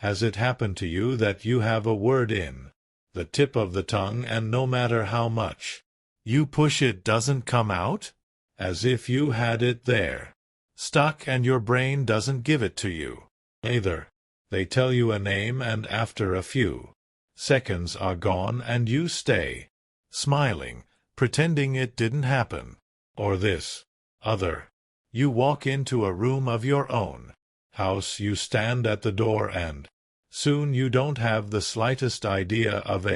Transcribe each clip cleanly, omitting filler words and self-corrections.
Has it happened to you that you have a word in the tip of the tongue, and no matter how much you push it doesn't come out? As if you had it there, stuck, and your brain doesn't give it to you either. They tell you a name, and after a few seconds are gone, and you stay smiling, pretending it didn't happen. Or this other. You walk into a room of your own house, you stand at the door, and soon you don't have the slightest idea of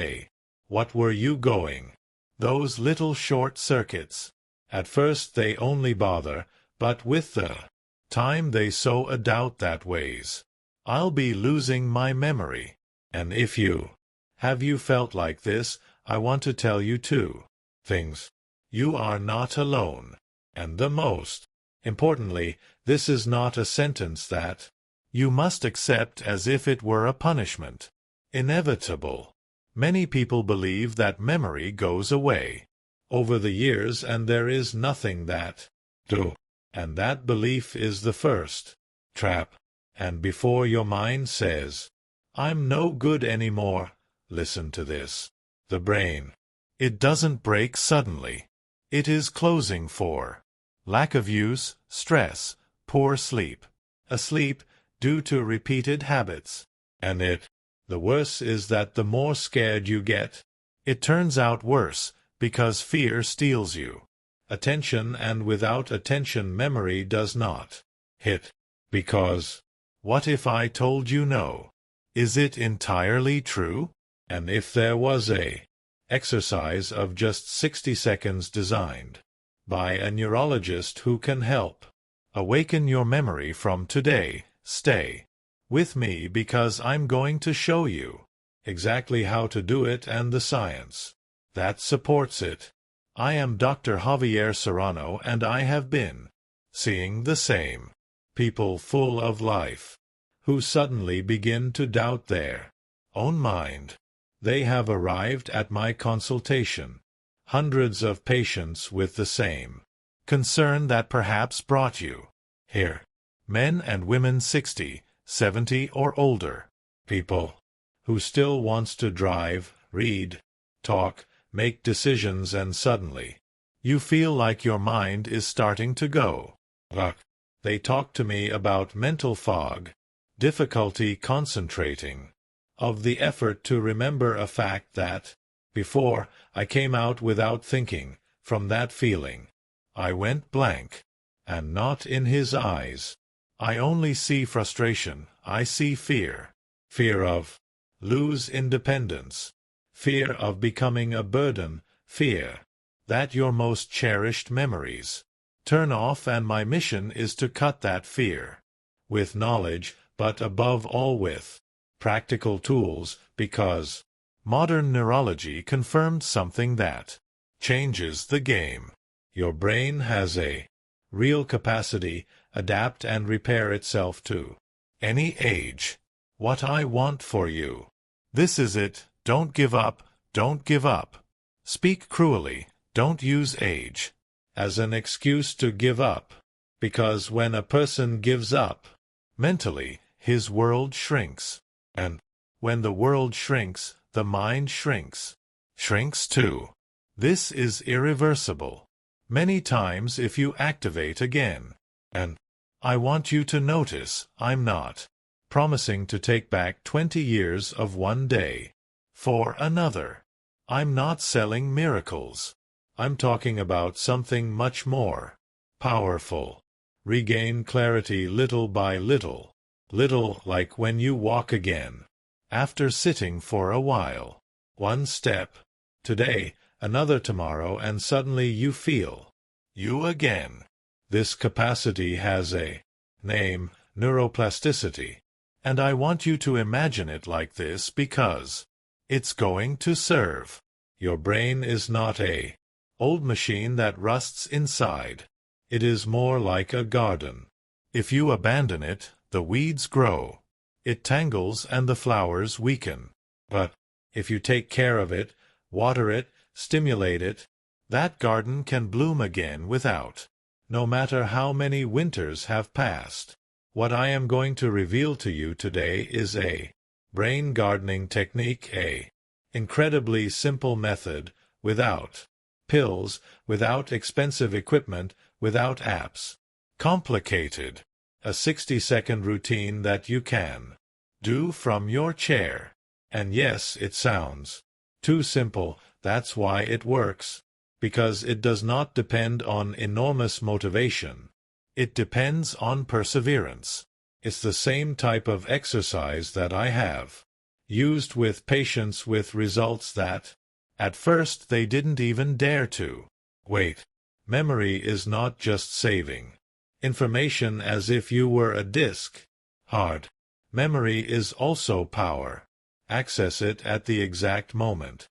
what were you going? Those little short circuits. At first they only bother, but with the time they sow a doubt that ways, I'll be losing my memory. And if you have you felt like this, I want to tell you two things. You are not alone. And the most importantly, this is not a sentence that you must accept as if it were a punishment. Inevitable. Many people believe that memory goes away over the years, and there is nothing that do. And that belief is the first trap. And before your mind says, I'm no good anymore, listen to this. The brain. It doesn't break suddenly. It is closing for lack of use, stress, poor sleep, asleep due to repeated habits. And the worse is that the more scared you get, it turns out worse, because fear steals you attention, and without attention memory does not hit. Because, what if I told you no? Is it entirely true? And if there was a exercise of just 60 seconds designed by a neurologist who can help awaken your memory from today, stay with me, because I'm going to show you exactly how to do it and the science that supports it. I am Dr. Javier Serrano, and I have been seeing the same people full of life who suddenly begin to doubt their own mind. They have arrived at my consultation, hundreds of patients with the same concern that perhaps brought you here. Men and women 60, 70 or older. People who still wants to drive, read, talk, make decisions, and suddenly you feel like your mind is starting to go. They talk to me about mental fog, difficulty concentrating, of the effort to remember a fact that, before I came out without thinking, from that feeling, I went blank, and not in his eyes. I only see frustration, I see fear. Fear of lose independence. Fear of becoming a burden. Fear that your most cherished memories turn off, and my mission is to cut that fear. With knowledge, but above all with practical tools, because modern neurology confirmed something that changes the game. Your brain has a real capacity, adapt and repair itself to any age. What I want for you. This is it. Don't give up. Don't give up. Speak cruelly. Don't use age as an excuse to give up. Because when a person gives up, mentally, his world shrinks. And when the world shrinks, the mind shrinks. Shrinks too. This is irreversible. Many times if you activate again. And I want you to notice, I'm not promising to take back 20 years of one day for another. I'm not selling miracles. I'm talking about something much more powerful. Regain clarity little by little. Little like when you walk again. After sitting for a while. One step today, another tomorrow, and suddenly you feel you again. This capacity has a name, neuroplasticity. And I want you to imagine it like this because it's going to serve. Your brain is not a old machine that rusts inside. It is more like a garden. If you abandon it, the weeds grow. It tangles and the flowers weaken. But if you take care of it, water it, stimulate it, that garden can bloom again without, no matter how many winters have passed. What I am going to reveal to you today is a Brain gardening technique A. Incredibly simple method, without pills, without expensive equipment, without apps. Complicated. A 60-second routine that you can do from your chair. And yes, it sounds too simple, that's why it works. Because it does not depend on enormous motivation. It depends on perseverance. It's the same type of exercise that I have used with patients with results that, at first they didn't even dare to. Wait. Memory is not just saving information as if you were a disk hard. Memory is also power. Access it at the exact moment.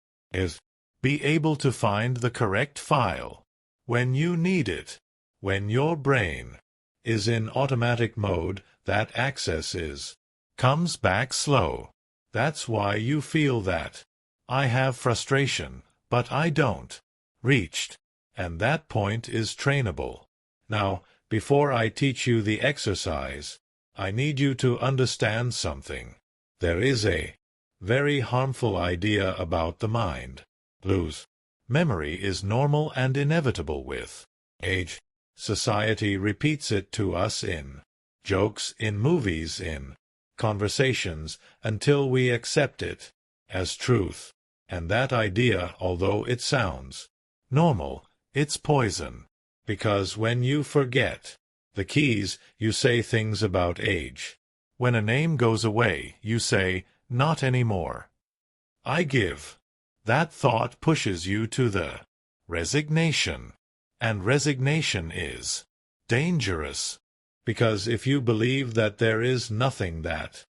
Be able to find the correct file when you need it. When your brain is in automatic mode, that access comes back slow. That's why you feel that. I have frustration, but I don't. Reached. And that point is trainable. Now, before I teach you the exercise, I need you to understand something. There is a very harmful idea about the mind. Lose. Memory is normal and inevitable with age. Society repeats it to us in jokes, in movies, in conversations, until we accept it as truth. And that idea, although it sounds normal, it's poison. Because when you forget the keys, you say things about age. When a name goes away, you say, not anymore. I give. That thought pushes you to the resignation. And resignation is dangerous. Because if you believe that there is nothing that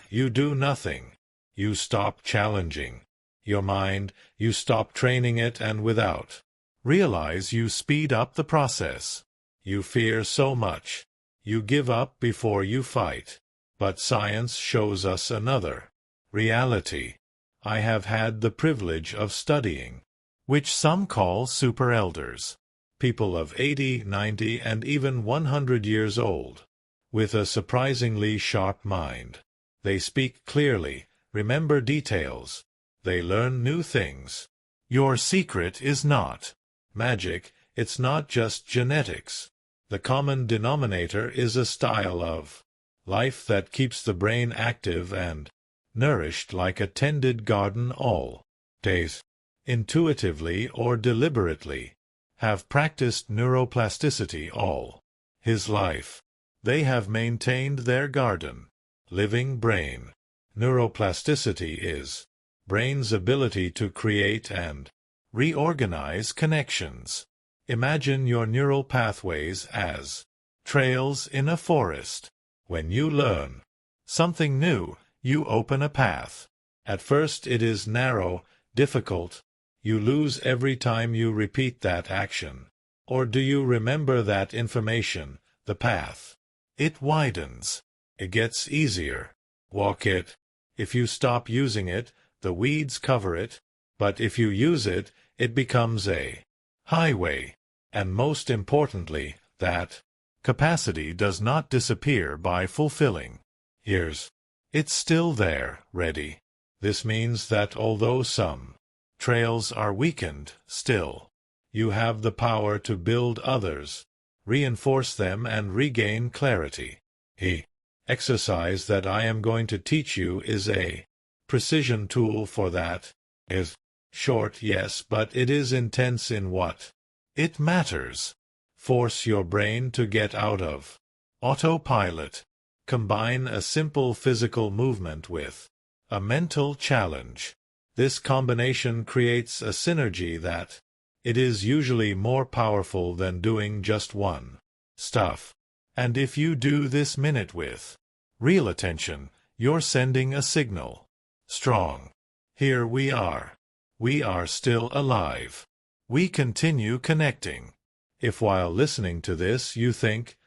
you do nothing. You stop challenging your mind, you stop training it, and without realize you speed up the process. You fear so much. You give up before you fight. But science shows us another reality. I have had the privilege of studying, which some call super elders, people of 80, 90, and even 100 years old, with a surprisingly sharp mind. They speak clearly, remember details. They learn new things. Your secret is not magic, it's not just genetics. The common denominator is a style of life that keeps the brain active and nourished like a tended garden all days. Intuitively or deliberately, have practiced neuroplasticity all his life. They have maintained their garden. Living brain. Neuroplasticity is brain's ability to create and reorganize connections. Imagine your neural pathways as trails in a forest. When you learn something new, you open a path. At first it is narrow, difficult. You lose every time you repeat that action. Or do you remember that information, the path? It widens. It gets easier. Walk it. If you stop using it, the weeds cover it. But if you use it, it becomes a highway. And most importantly, that capacity does not disappear by fulfilling years. It's still there, ready. This means that although some trails are weakened, still, you have the power to build others, reinforce them, and regain clarity. The exercise that I am going to teach you is a precision tool for that. Is short, yes, but it is intense in what it matters. Force your brain to get out of autopilot. Combine a simple physical movement with a mental challenge. This combination creates a synergy that it is usually more powerful than doing just one stuff. And if you do this minute with real attention, you're sending a signal. Strong. Here we are. We are still alive. We continue connecting. If while listening to this you think,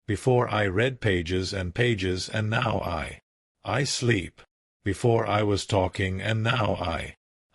before I read pages and pages and now I sleep. Before I was talking and now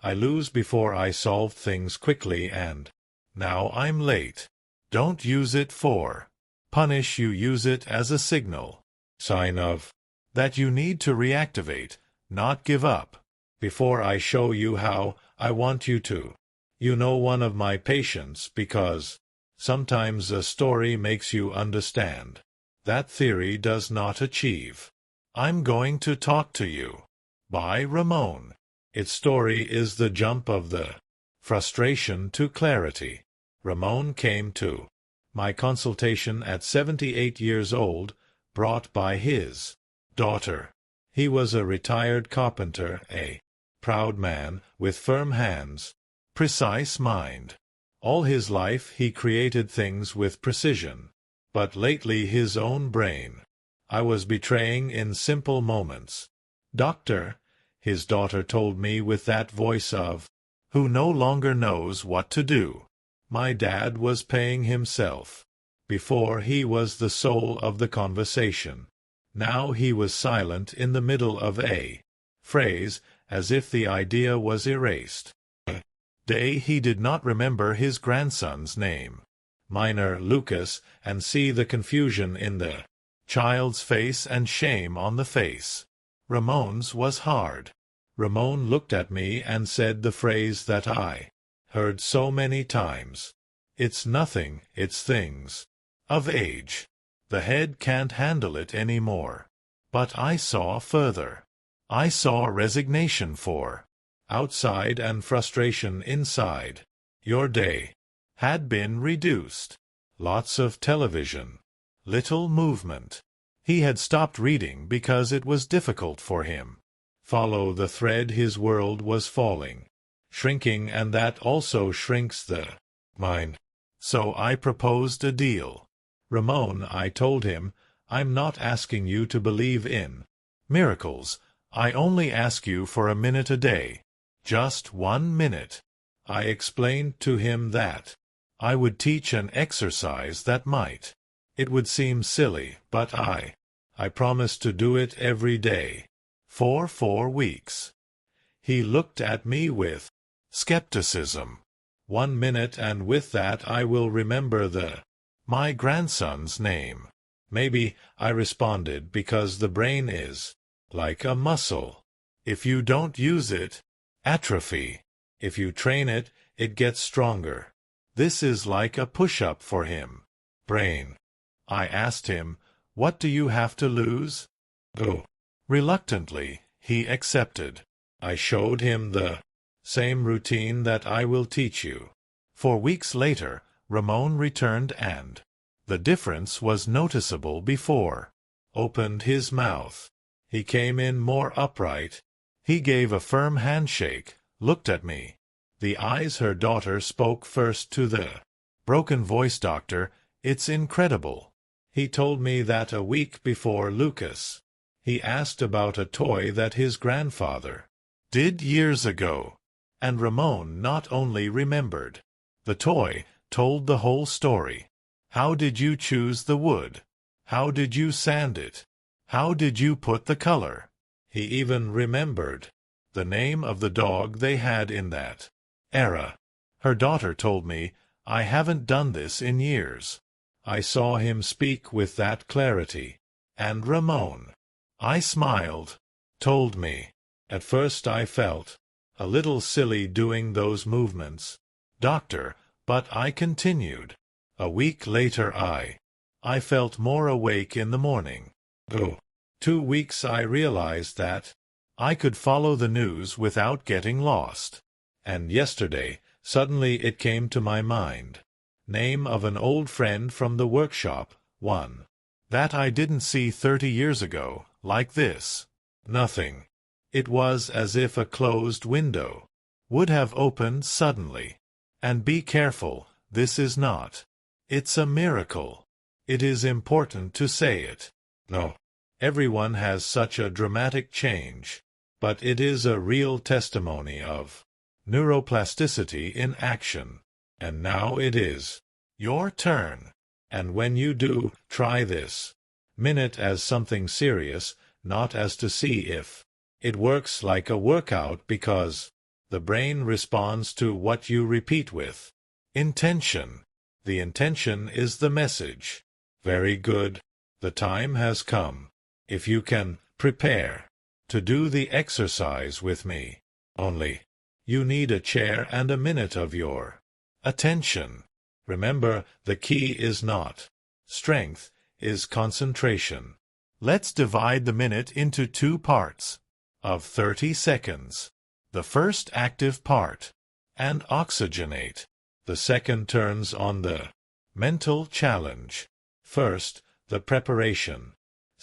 I lose. Before I solved things quickly and now I'm late. Don't use it for punish, you use it as a signal. Sign of that you need to reactivate, not give up. Before I show you how, I want you to. You know one of my patients because sometimes a story makes you understand. That theory does not achieve. I'm going to talk to you. By Ramon. Its story is the jump of the frustration to clarity. Ramon came to my consultation at 78 years old, brought by his daughter. He was a retired carpenter, a proud man, with firm hands, precise mind. All his life he created things with precision. But lately his own brain I was betraying in simple moments. Doctor, his daughter told me with that voice of who no longer knows what to do. My dad was paying himself. Before he was the soul of the conversation. Now he was silent in the middle of a phrase, as if the idea was erased. Day he did not remember his grandson's name. Minor Lucas, and see the confusion in the child's face and shame on the face. Ramon's was hard. Ramon looked at me and said the phrase that I heard so many times. It's nothing, it's things. Of age. The head can't handle it any more. But I saw further. I saw resignation for outside and frustration inside. Your day had been reduced. Lots of television. Little movement. He had stopped reading because it was difficult for him. Follow the thread, his world was falling. Shrinking, and that also shrinks the mind. So I proposed a deal. Ramon, I told him, I'm not asking you to believe in miracles. I only ask you for a minute a day. Just 1 minute. I explained to him that I would teach an exercise that might. It would seem silly, but I promised to do it every day. For 4 weeks. He looked at me with skepticism. 1 minute, and with that I will remember my grandson's name. Maybe, I responded, because the brain is like a muscle. If you don't use it, atrophy. If you train it, it gets stronger. This is like a push-up for him. Brain. I asked him, what do you have to lose? Go. Reluctantly, he accepted. I showed him the same routine that I will teach you. 4 weeks later, Ramon returned, and the difference was noticeable before. Opened his mouth. He came in more upright. He gave a firm handshake, looked at me. The eyes. Her daughter spoke first to the broken voice. Doctor, it's incredible. He told me that a week before Lucas. He asked about a toy that his grandfather did years ago. And Ramon not only remembered the toy, told the whole story. How did you choose the wood? How did you sand it? How did you put the color? He even remembered the name of the dog they had in that era. Her daughter told me, I haven't done this in years. I saw him speak with that clarity. And Ramon, I smiled, told me. At first I felt a little silly doing those movements, doctor, but I continued. A week later I felt more awake in the morning. 2 weeks I realized that I could follow the news without getting lost. And yesterday, suddenly it came to my mind. Name of an old friend from the workshop, one that I didn't see 30 years ago, like this. Nothing. It was as if a closed window would have opened suddenly. And be careful, this is not. It's a miracle. It is important to say it. No. Everyone has such a dramatic change. But it is a real testimony of neuroplasticity in action. And now it is your turn. And when you do, try this minute as something serious, not as to see if it works, like a workout, because the brain responds to what you repeat with intention. The intention is the message. Very good. The time has come. If you can Prepare to do the exercise with me. Only, you need a chair and a minute of your attention. Remember, the key is not strength, is concentration. Let's divide the minute into 2 parts of 30 seconds. The first active part, and oxygenate. The second turns on the mental challenge. First, the preparation.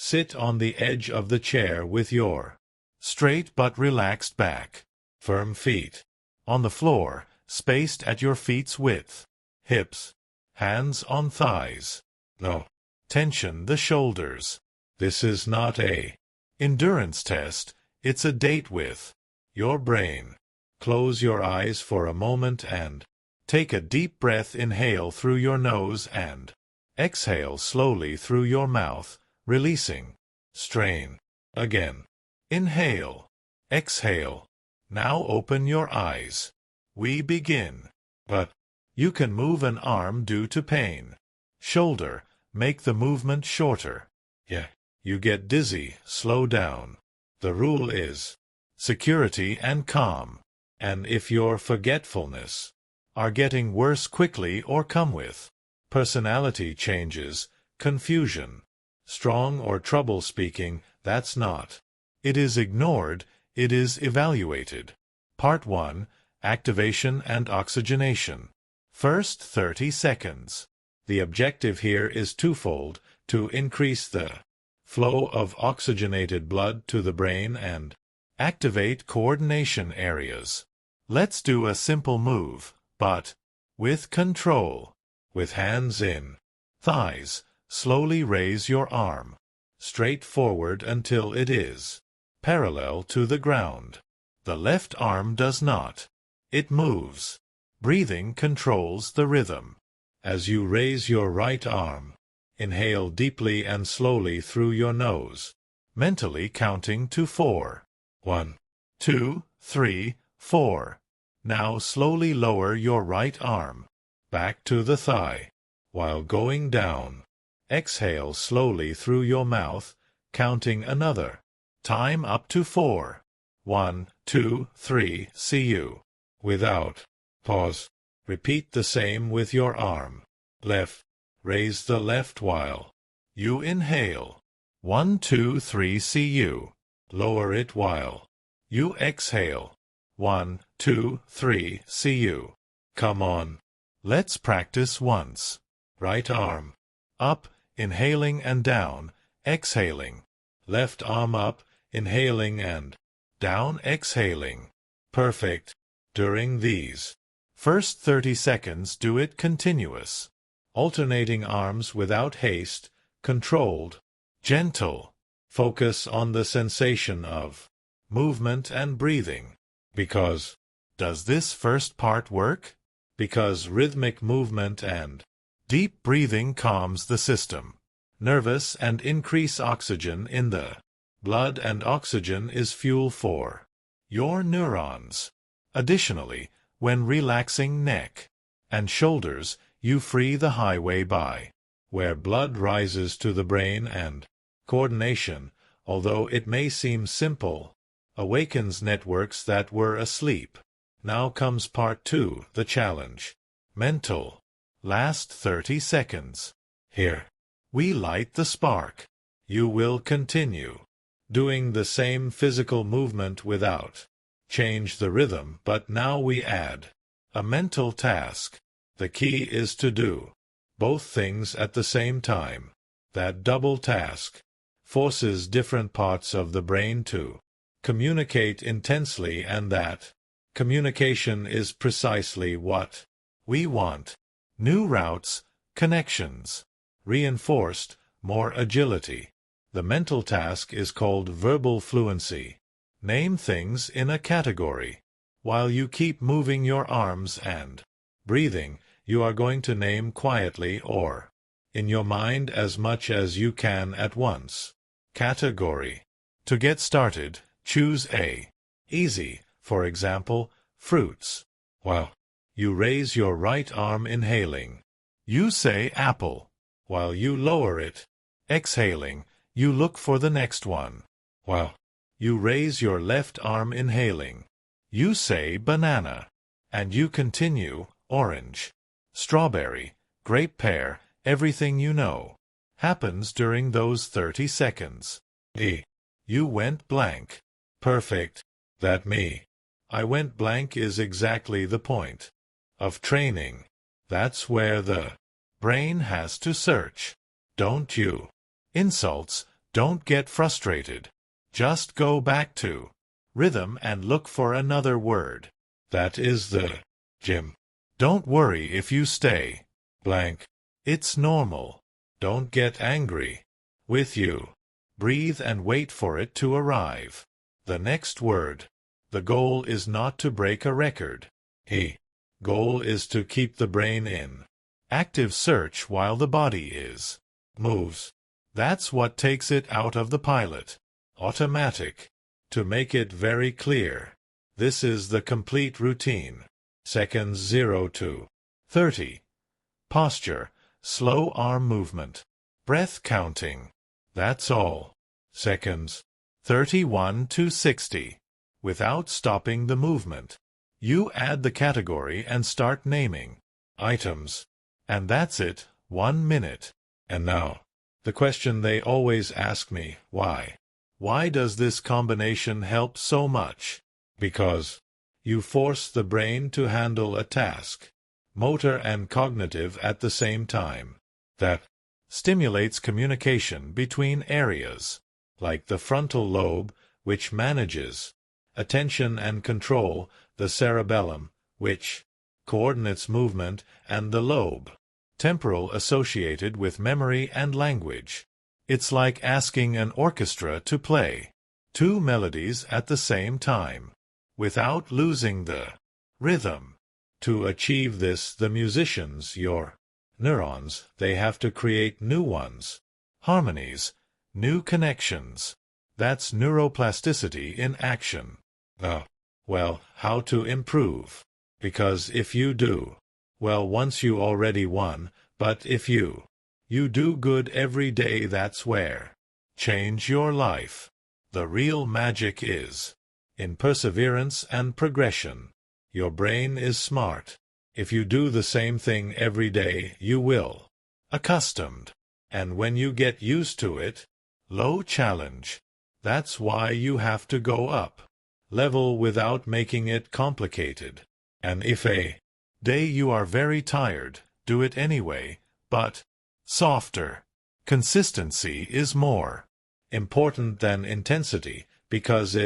Sit on the edge of the chair with your straight but relaxed back. Firm feet on the floor, spaced at your feet's width. Hips, hands on thighs. No tension the shoulders. This is not a endurance test, it's a date with your brain. Close your eyes for a moment and take a deep breath. Inhale through your nose and exhale slowly through your mouth, releasing strain. Again. Inhale. Exhale. Now open your eyes. We begin. But you can move an arm due to pain. Shoulder, make the movement shorter. Yeah. You get dizzy, slow down. The rule is security and calm. And if your forgetfulness are getting worse quickly or come with personality changes, confusion, strong or trouble speaking, that's not. It is ignored, it is evaluated. Part 1, Activation and Oxygenation. First 30 seconds. The objective here is twofold: to increase the flow of oxygenated blood to the brain and activate coordination areas. Let's do a simple move, but with control. With hands in thighs, slowly raise your arm straight forward until it is parallel to the ground. The left arm does not. It moves. Breathing controls the rhythm. As you raise your right arm, inhale deeply and slowly through your nose, mentally counting to 4. 1, 2, 3, 4. Now slowly lower your right arm back to the thigh. While going down, exhale slowly through your mouth, counting another time up to 4. 1, 2, 3, see you. Without pause. Repeat the same with your arm. Left. Raise the left while you inhale. 1, 2, 3, see you. Lower it while you exhale. 1, 2, 3, see you. Come on. Let's practice once. Right arm up, inhaling and down, exhaling. Left arm up, inhaling and down, exhaling. Perfect. During these first 30 seconds, do it continuous. Alternating arms without haste, controlled, gentle. Focus on the sensation of movement and breathing. Because, does this first part work? Because rhythmic movement and deep breathing calms the system, nervous, and increase oxygen in the blood, and oxygen is fuel for your neurons. Additionally, when relaxing neck and shoulders, you free the highway by where blood rises to the brain, and coordination, although it may seem simple, awakens networks that were asleep. Now comes part 2, the challenge. Mental. Last 30 seconds. Here, we light the spark. You will continue doing the same physical movement without change the rhythm, but now we add a mental task. The key is to do both things at the same time. That double task forces different parts of the brain to communicate intensely, and that communication is precisely what we want. New routes, connections, reinforced, more agility. The mental task is called verbal fluency. Name things in a category. While you keep moving your arms and breathing, you are going to name quietly or in your mind as much as you can at once. Category. To get started, choose a easy, for example, fruits. While you raise your right arm inhaling, you say apple. While you lower it, exhaling, you look for the next one. Well, you raise your left arm inhaling. You say banana. And you continue orange, strawberry, grape, pear, everything you know happens during those 30 seconds. You went blank. Perfect. That me. I went blank is exactly the point of training. That's where the brain has to search. Don't you? Insults, don't get frustrated. Just go back to rhythm and look for another word. That is the gym. Don't worry if you stay blank. It's normal. Don't get angry with you. Breathe and wait for it to arrive. The next word. The goal is not to break a record. Goal is to keep the brain in active search while the body is moves. That's what takes it out of the pilot automatic. To make it very clear, this is the complete routine. Seconds 0 to 30. Posture, slow arm movement, breath counting. That's all. Seconds 31 to 60. Without stopping the movement. You add the category and start naming items. And that's it, 1 minute. And now, the question they always ask me, why? Why does this combination help so much? Because you force the brain to handle a task, motor and cognitive at the same time. That stimulates communication between areas, like the frontal lobe, which manages attention and control, the cerebellum, which coordinates movement, and the lobe, temporal, associated with memory and language. It's like asking an orchestra to play 2 melodies at the same time, without losing the rhythm. To achieve this, the musicians, your neurons, they have to create new ones, harmonies, new connections. That's neuroplasticity in action. Well, how to improve? Because if you do, well, once you already won, but if you do good every day, that's where change your life. The real magic is in perseverance and progression. Your brain is smart. If you do the same thing every day, you will accustomed. And when you get used to it, low challenge. That's why you have to go up level without making it complicated. And if a day you are very tired, do it anyway, but softer. Consistency is more important than intensity, because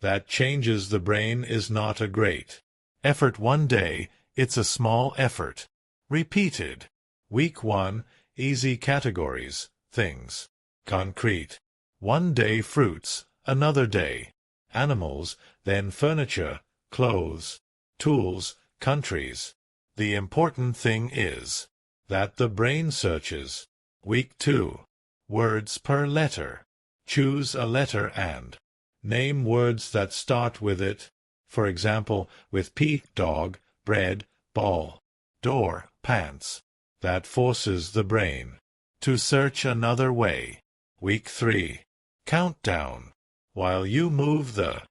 that changes the brain is not a great effort one day, it's a small effort. Repeated. Week 1, easy categories, things. Concrete. One day fruits, another day animals, then furniture, clothes, tools, countries. The important thing is that the brain searches. Week 2. Words per letter. Choose a letter and name words that start with it. For example, with P, dog, bread, ball, door, pants. That forces the brain to search another way. Week 3. Countdown. While you move the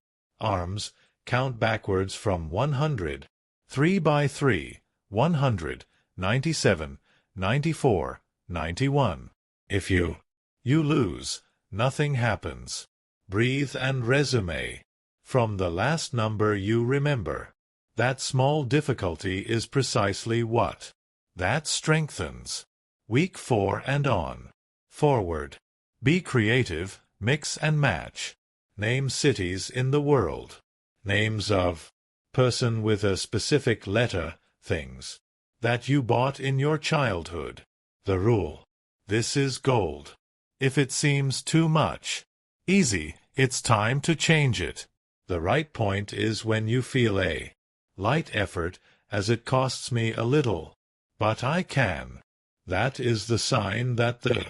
arms, count backwards from 100. 3 by 3, 100, 97, 94, 91. If you lose, nothing happens. Breathe and resume. From the last number you remember. That small difficulty is precisely what that strengthens. Week 4 and on. Forward. Be creative, mix and match. Name cities in the world. Names of person with a specific letter, things that you bought in your childhood. The rule. This is gold. If it seems too much easy, it's time to change it. The right point is when you feel a light effort, as it costs me a little, but I can. That is the sign that the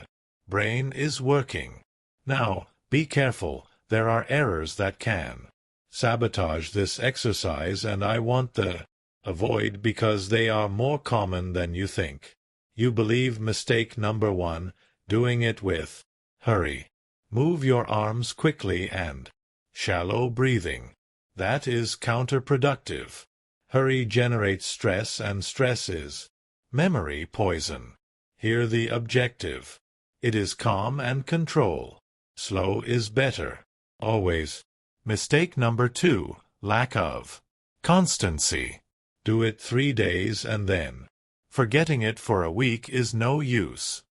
brain is working. Now, be careful. There are errors that can sabotage this exercise, and I want to avoid because they are more common than you think. You believe mistake number 1, doing it with hurry. Move your arms quickly and shallow breathing. That is counterproductive. Hurry generates stress, and stress is memory poison. Here the objective. It is calm and control. Slow is better. Always. Mistake number 2, lack of constancy. Do it 3 days and then forgetting it for a week is no use.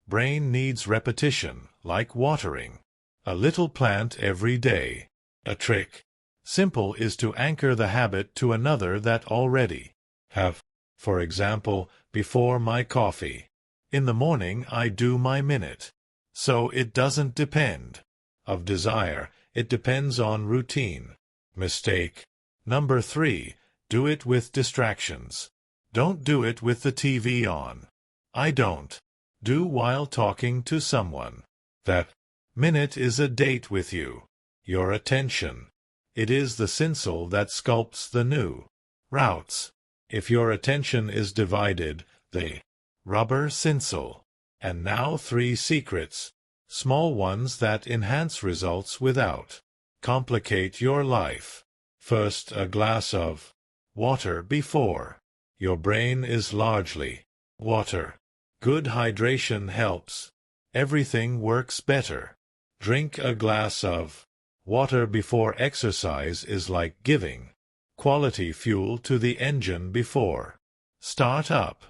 Brain needs repetition, like watering a little plant every day. A trick. Simple is to anchor the habit to another that already have. For example, before my coffee. In the morning I do my minute. So it doesn't depend of desire, it depends on routine. Mistake number 3, do it with distractions. Don't do it with the TV on. I don't. Do while talking to someone. That minute is a date with you. Your attention. It is the sinsel that sculpts the new routes. If your attention is divided, the rubber sinsel. And now 3 secrets. Small ones that enhance results without complicate your life. First, a glass of water before. Your brain is largely water. Good hydration helps. Everything works better. Drink a glass of water before exercise is like giving quality fuel to the engine before start up.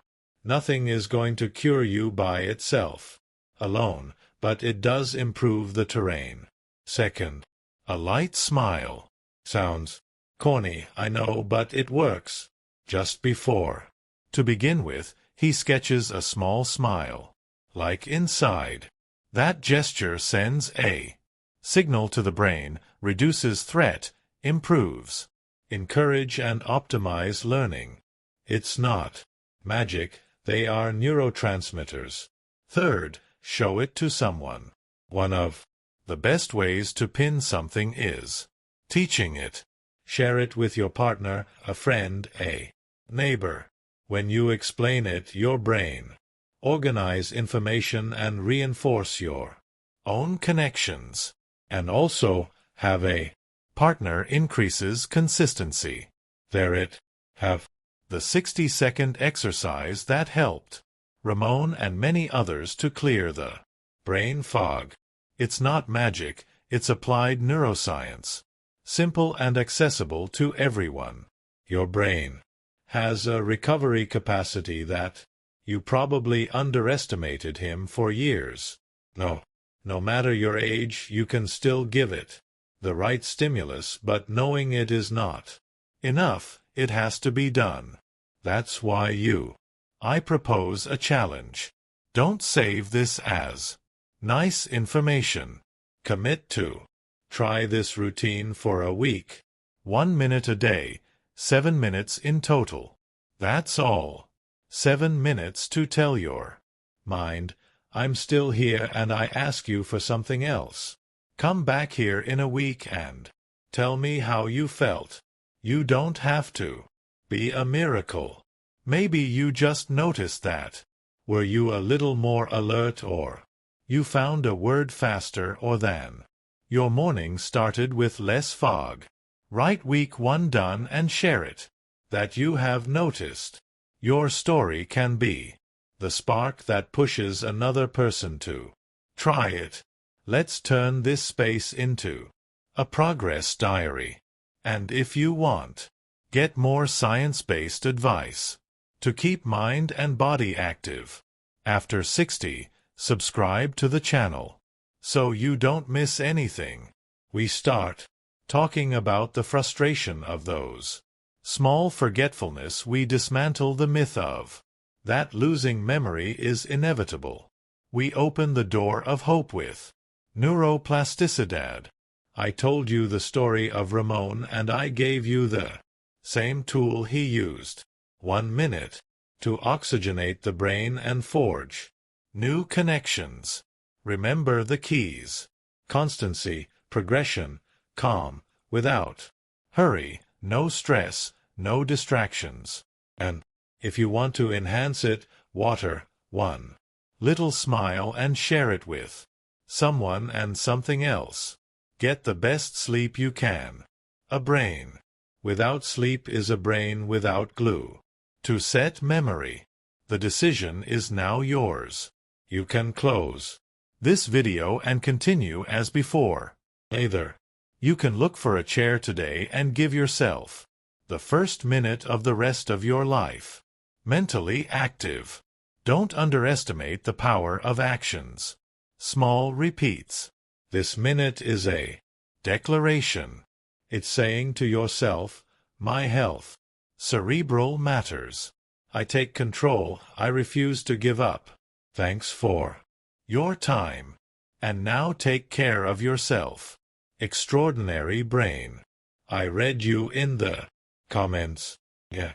Nothing is going to cure you by itself, alone, but it does improve the terrain. Second, a light smile. Sounds corny, I know, but it works. Just before. To begin with, he sketches a small smile, like inside. That gesture sends a signal to the brain, reduces threat, improves. Encourage and optimize learning. It's not magic, they are neurotransmitters. Third, show it to someone. One of the best ways to pin something is teaching it. Share it with your partner, a friend, a neighbor. When you explain it, your brain organize information and reinforce your own connections. And also, have a partner increases consistency. There it have the 60-second exercise that helped Ramon and many others to clear the brain fog. It's not magic, it's applied neuroscience. Simple and accessible to everyone. Your brain has a recovery capacity that you probably underestimated him for years. No matter your age, you can still give it the right stimulus, but knowing it is not enough, it has to be done. That's why I propose a challenge. Don't save this as nice information. Commit to try this routine for a week. 1 minute a day, 7 minutes in total. That's all. 7 minutes to tell your mind, I'm still here and I ask you for something else. Come back here in a week and tell me how you felt. You don't have to be a miracle. Maybe you just noticed that. Were you a little more alert, or you found a word faster, or than your morning started with less fog? Write week 1 done and share it. That you have noticed. Your story can be the spark that pushes another person to try it. Let's turn this space into a progress diary. And if you want, get more science-based advice to keep mind and body active. After 60, subscribe to the channel so you don't miss anything. We start talking about the frustration of those small forgetfulness. We dismantle the myth of that losing memory is inevitable. We open the door of hope with neuroplasticidad. I told you the story of Ramon and I gave you the same tool he used. 1 minute to oxygenate the brain and forge new connections. Remember the keys: constancy, progression, calm, without hurry, no stress, no distractions. And if you want to enhance it, water, 1 little smile and share it with someone and something else. Get the best sleep you can. A brain without sleep is a brain without glue. To set memory. The decision is now yours. You can close this video and continue as before. Either you can look for a chair today and give yourself the first minute of the rest of your life mentally active. Don't underestimate the power of actions. Small repeats. This minute is a declaration. It's saying to yourself, my health, cerebral matters. I take control. I refuse to give up. Thanks for your time. And now take care of yourself. Extraordinary brain. I read you in the comments. Yeah.